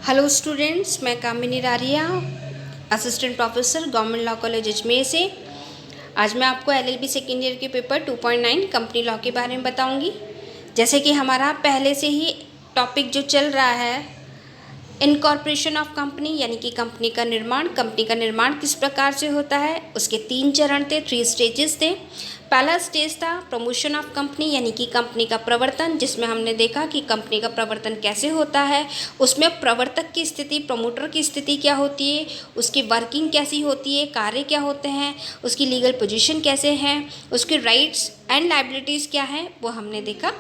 Hello students, मैं Kamini Raria, assistant professor government law college Ajmer से। आज मैं आपको एलएलबी सेकेंड ईयर के पेपर 2.9 कंपनी लॉ के बारे में बताऊंगी। जैसे कि हमारा पहले से ही टॉपिक जो चल रहा है इनकॉर्पोरेशन ऑफ कंपनी, यानी कि कंपनी का निर्माण किस प्रकार से होता है, उसके 3 चरण थे, 3 स्टेजेस थे। पहला स्टेज था प्रमोशन ऑफ कंपनी, यानी कि कंपनी का प्रवर्तन, जिसमें हमने देखा कि कंपनी का प्रवर्तन कैसे होता है। उसमें प्रवर्तक की स्थिति, प्रमोटर की स्थिति क्या होती है, उसकी वर्किंग कैसी होती है, कार्य क्या होते हैं, उसकी लीगल पोजीशन कैसे है, उसके राइट्स एंड लायबिलिटीज़ क्या है, वो हमने देखा।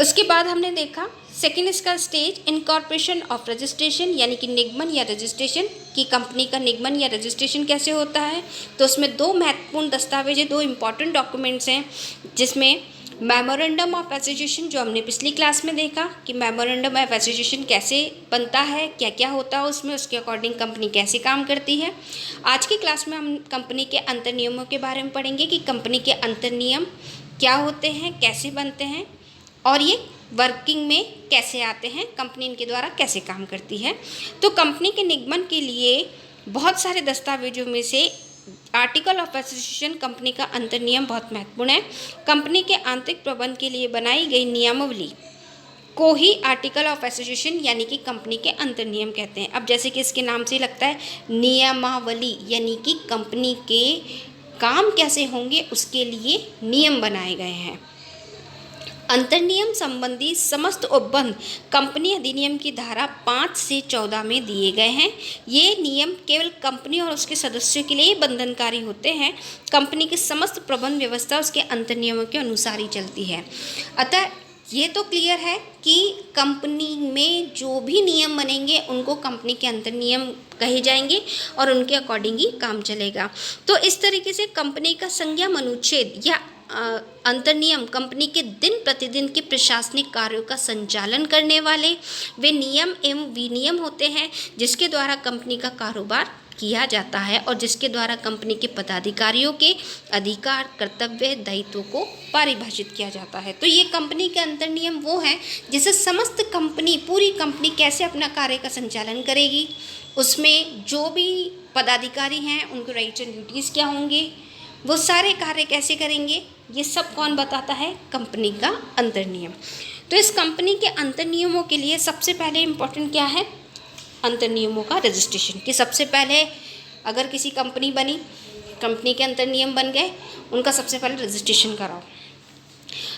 उसके बाद हमने देखा सेकेंड इसका स्टेज इनकॉर्पोरेशन ऑफ रजिस्ट्रेशन, यानी कि निगमन या रजिस्ट्रेशन, की कंपनी का निगमन या रजिस्ट्रेशन कैसे होता है। तो उसमें 2 महत्वपूर्ण दस्तावेज, 2 इम्पॉर्टेंट डॉक्यूमेंट्स हैं, जिसमें मेमोरेंडम ऑफ एसोसिएशन, जो हमने पिछली क्लास में देखा कि मेमोरेंडम ऑफ एसोसिएशन कैसे बनता है, क्या क्या होता है उसमें, उसके अकॉर्डिंग कंपनी कैसे काम करती है। आज की क्लास में हम कंपनी के अंतर नियमों के बारे में पढ़ेंगे कि कंपनी के अंतर नियम क्या होते हैं, कैसे बनते हैं और ये वर्किंग में कैसे आते हैं, कंपनी इनके द्वारा कैसे काम करती है। तो कंपनी के निगमन के लिए बहुत सारे दस्तावेजों में से आर्टिकल ऑफ एसोसिएशन, कंपनी का अंतर नियम, बहुत महत्वपूर्ण है। कंपनी के आंतरिक प्रबंध के लिए बनाई गई नियमावली को ही आर्टिकल ऑफ एसोसिएशन यानी कि कंपनी के अंतर नियम कहते हैं। अब जैसे कि इसके नाम से लगता है नियमावली, यानी कि कंपनी के काम कैसे होंगे उसके लिए नियम बनाए गए हैं। अंतर नियम संबंधी समस्त उपबंध कंपनी अधिनियम की धारा 5 से 14 में दिए गए हैं। ये नियम केवल कंपनी और उसके सदस्यों के लिए बंधनकारी होते हैं। कंपनी की समस्त प्रबंध व्यवस्था उसके अंतर नियमों के अनुसार ही चलती है। अतः ये तो क्लियर है कि कंपनी में जो भी नियम बनेंगे उनको कंपनी के अंतर नियम कहे जाएंगे और उनके अकॉर्डिंग ही काम चलेगा। तो इस तरीके से कंपनी का संज्ञा अनुच्छेद या अंतर नियम कंपनी के दिन प्रतिदिन के प्रशासनिक कार्यों का संचालन करने वाले वे नियम एवं विनियम होते हैं, जिसके द्वारा कंपनी का कारोबार किया जाता है और जिसके द्वारा कंपनी के पदाधिकारियों के अधिकार, कर्तव्य, दायित्वों को परिभाषित किया जाता है। तो ये कंपनी के अंतर नियम वो हैं जिसे समस्त कंपनी, पूरी कंपनी कैसे अपना कार्य का संचालन करेगी, उसमें जो भी पदाधिकारी हैं उनको राइट्स एंड ड्यूटीज़ क्या होंगे, वो सारे कार्य कैसे करेंगे, ये सब कौन बताता है, कंपनी का अंतर नियम। तो इस कंपनी के अंतर नियमों के लिए सबसे पहले इम्पोर्टेंट क्या है, अंतर नियमों का रजिस्ट्रेशन। कि सबसे पहले अगर किसी कंपनी बनी, कंपनी के अंतर नियम बन गए, उनका सबसे पहले रजिस्ट्रेशन कराओ।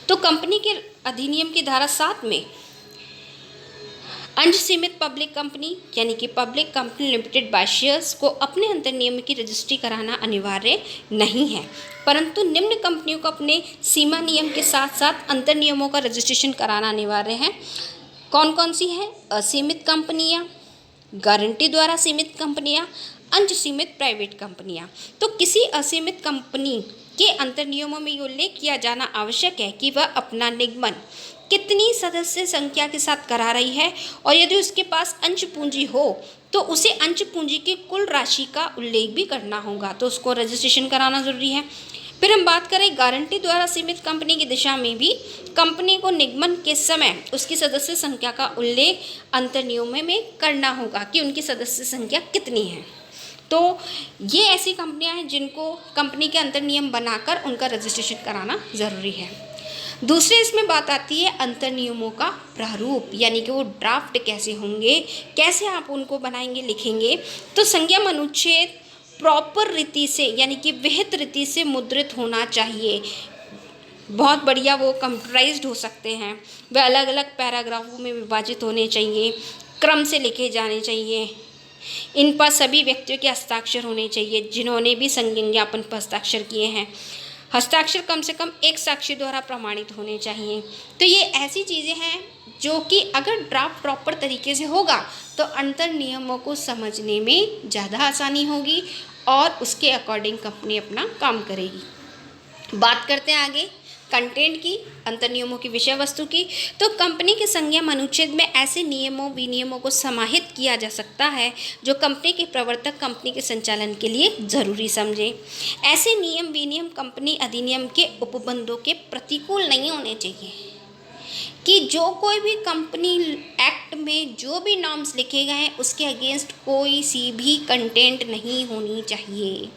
तो कंपनी के अधिनियम की धारा 7 में अंश सीमित पब्लिक कंपनी यानी कि public company limited by shares को अपने अंतर नियम की रजिस्ट्री कराना अनिवार्य नहीं है, परंतु निम्न कंपनियों को अपने सीमा नियम के साथ साथ अंतर नियमों का रजिस्ट्रेशन कराना अनिवार्य है। कौन कौन सी है, असीमित कंपनियां, गारंटी द्वारा सीमित कंपनियां, अंश सीमित प्राइवेट कंपनियां। तो किसी असीमित कंपनी के अंतर नियमों में ये उल्लेख किया जाना आवश्यक है कि वह अपना निगमन कितनी सदस्य संख्या के साथ करा रही है, और यदि उसके पास अंश पूंजी हो तो उसे अंश पूंजी की कुल राशि का उल्लेख भी करना होगा, तो उसको रजिस्ट्रेशन कराना जरूरी है। फिर हम बात करें गारंटी द्वारा सीमित कंपनी की दिशा में भी कंपनी को निगमन के समय उसकी सदस्य संख्या का उल्लेख अंतर नियमों में करना होगा कि उनकी सदस्य संख्या कितनी है। तो ये ऐसी कंपनियां हैं जिनको कंपनी के अंतर नियम बनाकर उनका रजिस्ट्रेशन कराना ज़रूरी है। दूसरे इसमें बात आती है अंतर नियमों का प्रारूप, यानी कि वो ड्राफ्ट कैसे होंगे, कैसे आप उनको बनाएंगे, लिखेंगे। तो संज्ञा अनुच्छेद प्रॉपर रीति से यानी कि विहित रीति से मुद्रित होना चाहिए। बहुत बढ़िया वो कंप्यूटराइज्ड हो सकते हैं, वे अलग अलग पैराग्राफों में विभाजित होने चाहिए, क्रम से लिखे जाने चाहिए। इन पर सभी व्यक्तियों के हस्ताक्षर होने चाहिए जिन्होंने भी संज्ञा ज्ञापन पर हस्ताक्षर किए हैं। हस्ताक्षर कम से कम एक साक्षी द्वारा प्रमाणित होने चाहिए। तो ये ऐसी चीज़ें हैं जो कि अगर ड्राफ्ट प्रॉपर तरीके से होगा तो अंतर नियमों को समझने में ज़्यादा आसानी होगी और उसके अकॉर्डिंग कंपनी अपना काम करेगी। बात करते हैं आगे कंटेंट की, अंतर नियमों की विषय वस्तु की। तो कंपनी के संज्ञा अनुच्छेद में ऐसे नियमों विनियमों को समाहित किया जा सकता है जो कंपनी के प्रवर्तक कंपनी के संचालन के लिए जरूरी समझे। ऐसे नियम विनियम कंपनी अधिनियम के उपबंधों के प्रतिकूल नहीं होने चाहिए। कि जो कोई भी कंपनी एक्ट में में जो भी नॉर्म्स लिखे गए हैं उसके अगेंस्ट कोई सी भी कंटेंट नहीं होनी चाहिए।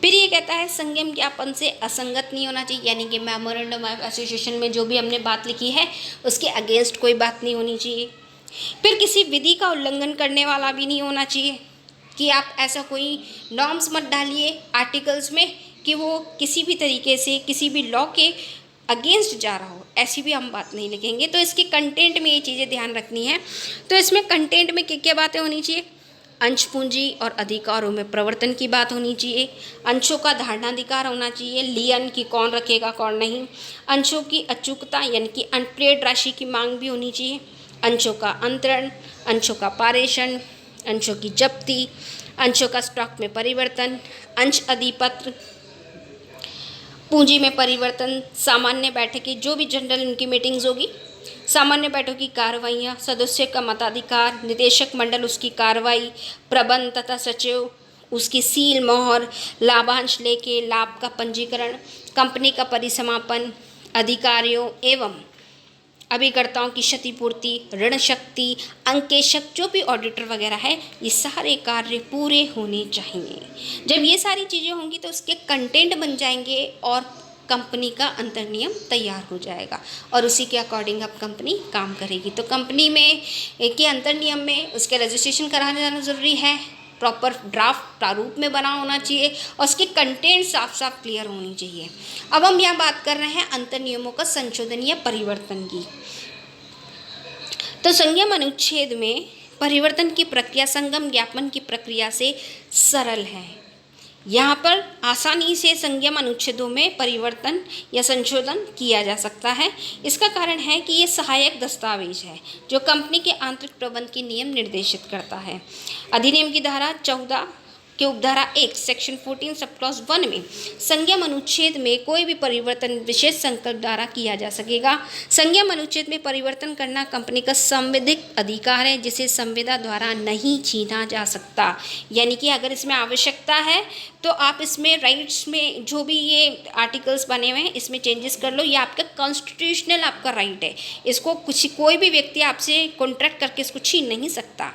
फिर ये कहता है संयम ज्ञापन से असंगत नहीं होना चाहिए, यानी कि मेमोरेंडम ऑफ एसोसिएशन में जो भी हमने बात लिखी है उसके अगेंस्ट कोई बात नहीं होनी चाहिए। फिर किसी विधि का उल्लंघन करने वाला भी नहीं होना चाहिए, कि आप ऐसा कोई नॉर्म्स मत डालिए आर्टिकल्स में कि वो किसी भी तरीके से किसी भी लॉ के अगेंस्ट जा रहा हो, ऐसी भी हम बात नहीं लिखेंगे। तो इसके कंटेंट में ये चीज़ें ध्यान रखनी है। तो इसमें कंटेंट में क्या क्या बातें होनी चाहिए? अंश पूंजी और अधिकारों में प्रवर्तन की बात होनी चाहिए, अंशों का धारणाधिकार होना चाहिए, लियन की कौन रखेगा कौन नहीं, अंशों की अचूकता यानी कि अनप्लेड राशि की मांग भी होनी चाहिए, अंशों का अंतरण, अंशों का पारेषण, अंशों की जब्ती, अंशों का स्टॉक में परिवर्तन, अंश अधिपत्र, पूंजी में परिवर्तन, सामान्य बैठकें जो भी जनरल उनकी मीटिंग्स होगी, सामान्य बैठकों की कार्रवाइयाँ, सदस्य का मताधिकार, निदेशक मंडल उसकी कार्रवाई, प्रबंध तथा सचिव उसकी सील मोहर, लाभांश लेके लाभ का पंजीकरण, कंपनी का परिसमापन, अधिकारियों एवं अभिकर्ताओं की क्षतिपूर्ति, ऋण शक्ति, अंकेशक जो भी ऑडिटर वगैरह है, ये सारे कार्य पूरे होने चाहिए। जब ये सारी चीज़ें होंगी तो उसके कंटेंट बन जाएंगे और कंपनी का अंतर्नियम तैयार हो जाएगा और उसी के अकॉर्डिंग अब कंपनी काम करेगी। तो कंपनी में के अंतर्नियम में उसके रजिस्ट्रेशन कराने जाना ज़रूरी है, प्रॉपर ड्राफ्ट प्रारूप में बना होना चाहिए और उसके कंटेंट साफ साफ क्लियर होनी चाहिए। अब हम यहाँ बात कर रहे हैं अंतर्नियमों का संशोधन या परिवर्तन की। तो संयम अनुच्छेद में परिवर्तन की प्रक्रिया संगम ज्ञापन की प्रक्रिया से सरल है। यहाँ पर आसानी से संयम अनुच्छेदों में परिवर्तन या संशोधन किया जा सकता है। इसका कारण है कि ये सहायक दस्तावेज है जो कंपनी के आंतरिक प्रबंध के नियम निर्देशित करता है। अधिनियम की धारा 14 के उपधारा 1 सेक्शन 14 सब क्लॉज 1 में संयम अनुच्छेद में कोई भी परिवर्तन विशेष संकल्प द्वारा किया जा सकेगा। संयम अनुच्छेद में परिवर्तन करना कंपनी का संवैधानिक अधिकार है जिसे संविदा द्वारा नहीं छीना जा सकता। यानी कि अगर इसमें आवश्यकता है तो आप इसमें राइट्स में जो भी ये आर्टिकल्स बने हुए हैं इसमें चेंजेस कर लो, ये आपका कॉन्स्टिट्यूशनल आपका राइट है। इसको कोई भी व्यक्ति आपसे कॉन्ट्रैक्ट करके इसको छीन नहीं सकता।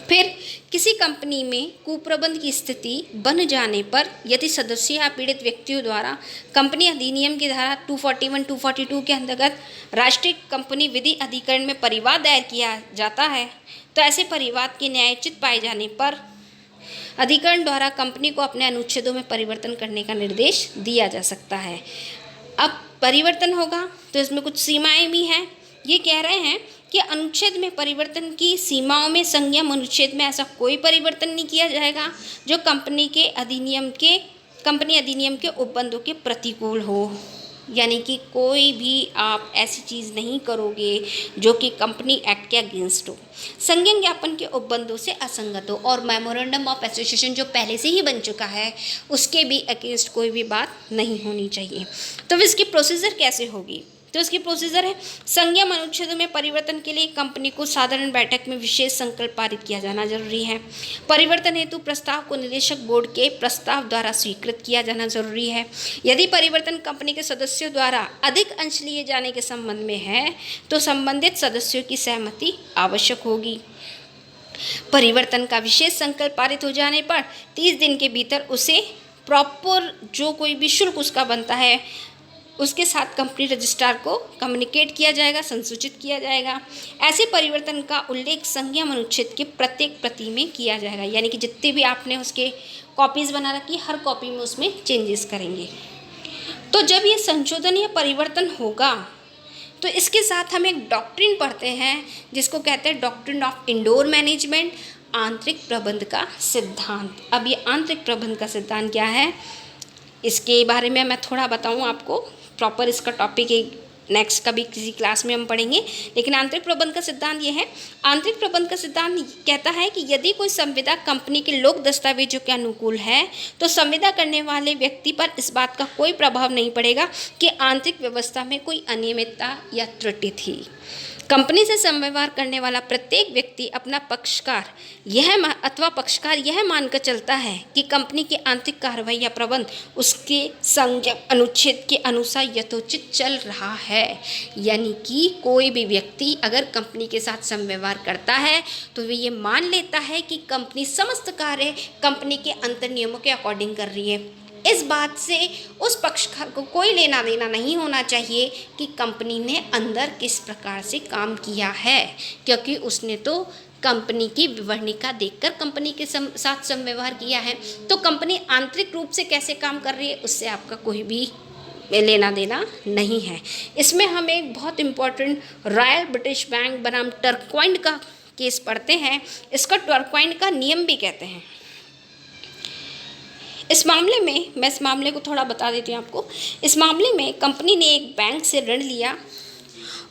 फिर किसी कंपनी में कुप्रबंध की स्थिति बन जाने पर यदि सदस्य या पीड़ित व्यक्तियों द्वारा कंपनी अधिनियम की धारा 241, 242 के अंतर्गत राष्ट्रीय कंपनी विधि अधिकरण में परिवाद दायर किया जाता है तो ऐसे परिवाद के न्यायोचित पाए जाने पर अधिकरण द्वारा कंपनी को अपने अनुच्छेदों में परिवर्तन करने का निर्देश दिया जा सकता है। अब परिवर्तन होगा तो इसमें कुछ सीमाएं भी हैं। ये कह रहे हैं कि अनुच्छेद में परिवर्तन की सीमाओं में संयम अनुच्छेद में ऐसा कोई परिवर्तन नहीं किया जाएगा जो कंपनी अधिनियम के उपबंधों के प्रतिकूल हो। यानी कि कोई भी आप ऐसी चीज़ नहीं करोगे जो कि कंपनी एक्ट के अगेंस्ट हो, संयम ज्ञापन के उपबंधों से असंगत हो और मेमोरेंडम ऑफ एसोसिएशन जो पहले से ही बन चुका है उसके भी अगेंस्ट कोई भी बात नहीं होनी चाहिए। तो इसकी प्रोसीजर कैसे होगी? तो इसकी प्रोसीजर है संयम अनुच्छेदों में परिवर्तन के लिए कंपनी को साधारण बैठक में विशेष संकल्प पारित किया जाना जरूरी है। परिवर्तन हेतु प्रस्ताव को निदेशक बोर्ड के प्रस्ताव द्वारा स्वीकृत किया जाना जरूरी है। यदि परिवर्तन कंपनी के सदस्यों द्वारा अधिक अंश लिए जाने के संबंध में है तो संबंधित सदस्यों की सहमति आवश्यक होगी। परिवर्तन का विशेष संकल्प पारित हो जाने पर 30 दिन के भीतर उसे प्रॉपर जो कोई भी शुल्क उसका बनता है उसके साथ कंपनी रजिस्ट्रार को कम्युनिकेट किया जाएगा, संसूचित किया जाएगा। ऐसे परिवर्तन का उल्लेख संयम अनुच्छेद के प्रत्येक प्रति में किया जाएगा। यानी कि जितने भी आपने उसके कॉपीज़ बना रखी हर कॉपी में उसमें चेंजेस करेंगे। तो जब ये संशोधन या परिवर्तन होगा तो इसके साथ हम एक डॉक्ट्रिन पढ़ते हैं जिसको कहते हैं डॉक्ट्रिन ऑफ इंडोर मैनेजमेंट, आंतरिक प्रबंध का सिद्धांत। अब ये आंतरिक प्रबंध का सिद्धांत क्या है इसके बारे में मैं थोड़ा बताऊँ आपको। प्रॉपर इसका टॉपिक एक नेक्स्ट कभी किसी क्लास में हम पढ़ेंगे, लेकिन आंतरिक प्रबंध का सिद्धांत ये है। आंतरिक प्रबंध का सिद्धांत कहता है कि यदि कोई संविदा कंपनी के लोक दस्तावेजों के अनुकूल है तो संविदा करने वाले व्यक्ति पर इस बात का कोई प्रभाव नहीं पड़ेगा कि आंतरिक व्यवस्था में कोई अनियमितता या त्रुटि थी। कंपनी से समव्यवहार करने वाला प्रत्येक व्यक्ति अपना पक्षकार यह मानकर चलता है कि कंपनी की आंतरिक कार्रवाई या प्रबंध उसके संज्ञा अनुच्छेद के अनुसार यथोचित चल रहा है। यानी कि कोई भी व्यक्ति अगर कंपनी के साथ समव्यवहार करता है तो वह ये मान लेता है कि कंपनी समस्त कार्य कंपनी के अंतर नियमों के अकॉर्डिंग कर रही है। इस बात से उस पक्षकार को कोई लेना देना नहीं होना चाहिए कि कंपनी ने अंदर किस प्रकार से काम किया है, क्योंकि उसने तो कंपनी की विवरणिका देखकर कंपनी के साथ समव्यवहार किया है। तो कंपनी आंतरिक रूप से कैसे काम कर रही है उससे आपका कोई भी लेना देना नहीं है। इसमें हम एक बहुत इम्पोर्टेंट रॉयल ब्रिटिश बैंक बनाम टर्क्वाइंड का केस पढ़ते हैं। इसका टर्क्वाइंड का नियम भी कहते हैं। इस मामले में मैं इस मामले को थोड़ा बता देती हूँ आपको। इस मामले में कंपनी ने एक बैंक से ऋण लिया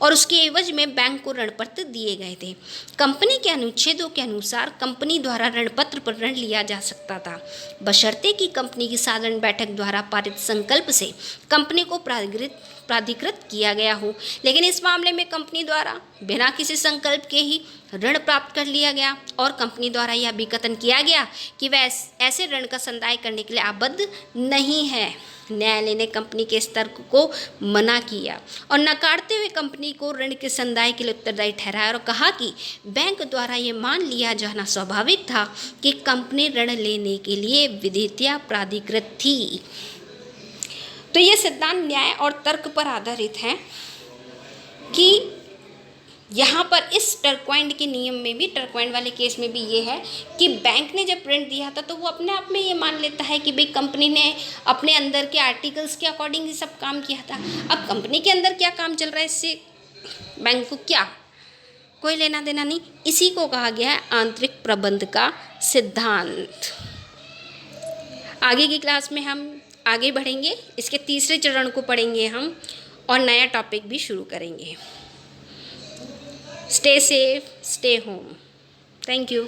और उसके एवज में बैंक को ऋण पत्र दिए गए थे। कंपनी के अनुच्छेदों के अनुसार कंपनी द्वारा ऋण पत्र पर ऋण लिया जा सकता था, बशर्ते कि कंपनी की साधारण बैठक द्वारा पारित संकल्प से कंपनी को प्राधिकृत किया गया हो। लेकिन इस मामले में कंपनी द्वारा बिना किसी संकल्प के ही ऋण प्राप्त कर लिया गया और कंपनी द्वारा यह भी कथन किया गया कि वह ऐसे ऋण का संदाय करने के लिए आबद्ध नहीं है। न्यायालय ने कंपनी के इस तर्क को मना किया और नकारते हुए कंपनी को ऋण के संदाय के लिए उत्तरदायी ठहराया और कहा कि बैंक द्वारा ये मान लिया जाना स्वाभाविक था कि कंपनी ऋण लेने के लिए विधिज्ञ प्राधिकृत थी। तो ये सिद्धांत न्याय और तर्क पर आधारित है कि यहाँ पर इस टर्क्वाइंड के नियम में भी, टर्क्वाइंड वाले केस में भी ये है कि बैंक ने जब ऋण दिया था तो वो अपने आप में ये मान लेता है कि भाई कंपनी ने अपने अंदर के आर्टिकल्स के अकॉर्डिंग ही सब काम किया था। अब कंपनी के अंदर क्या काम चल रहा है इससे बैंक को क्या कोई लेना देना नहीं। इसी को कहा गया है आंतरिक प्रबंध का सिद्धांत। आगे की क्लास में हम आगे बढ़ेंगे, इसके तीसरे चरण को पढ़ेंगे हम और नया टॉपिक भी शुरू करेंगे। Stay safe, stay home. Thank you.